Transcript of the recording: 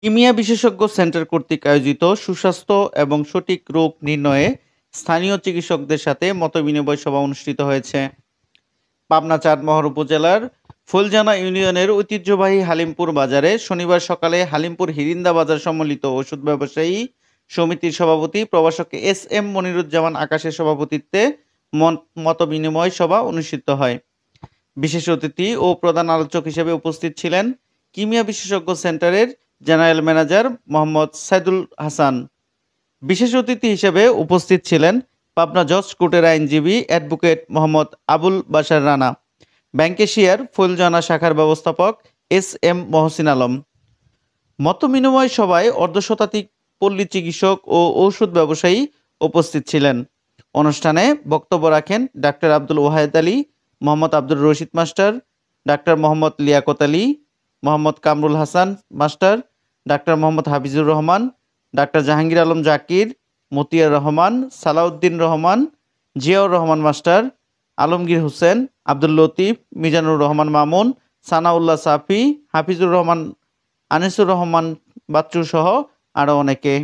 কিমিয়া বিশেষজ্ঞ সেন্টার কর্তৃক আয়োজিত সুস্বাস্থ্য এবং সঠিক রোগ নির্ণয়ে স্থানীয় চিকিৎসকদের সাথে মতবিনিময় সভা অনুষ্ঠিত হয়েছে। পাবনা চাঁদমোহর উপজেলার ফুলজানা ইউনিয়নের ঐতিহ্যবাহী হালিমপুর বাজারে শনিবার সকালে হালিমপুর হিরিন্দা বাজার সম্মিলিত ওষুধ ব্যবসায়ী সমিতির সভাপতি প্রভাষক এস এম মনিরুজ্জামান আকাশের সভাপতিত্বে মতবিনিময় সভা অনুষ্ঠিত হয়। বিশেষ অতিথি ও প্রধান আলোচক হিসেবে উপস্থিত ছিলেন কিমিয়া বিশেষজ্ঞ সেন্টারের জেনারেল ম্যানেজার মোহাম্মদ সাইদুল হাসান। বিশেষ অতিথি হিসেবে উপস্থিত ছিলেন পাবনা জজ কোর্টের আইনজীবী অ্যাডভোকেট মোহাম্মদ আবুল বাশার রানা, ব্যাংকেশিয়ার ফুলজানা শাখার ব্যবস্থাপক এস এম মহসিন আলম। মতবিনিময় সভায় অর্ধশতাধিক পল্লী চিকিৎসক ও ঔষধ ব্যবসায়ী উপস্থিত ছিলেন। অনুষ্ঠানে বক্তব্য রাখেন doctor Abdul Wahed Ali, Mohammad Abdur Rashid master, doctor Mohammad Liaquat Ali, Mohammad Kamrul Hasan master, doctor Mohammad Hafizur Rahman, doctor Jahangir Alam Zakir, Motiar Rahman, Salauddin Rahman, Ziaur Rahman master, Alamgir Hossain, Abdul Latif, Mizanur Rahman Mamun, Sanaullah Safi, Hafizur Rahman, Anisur Rahman Bachchu সহ আরও অনেকে।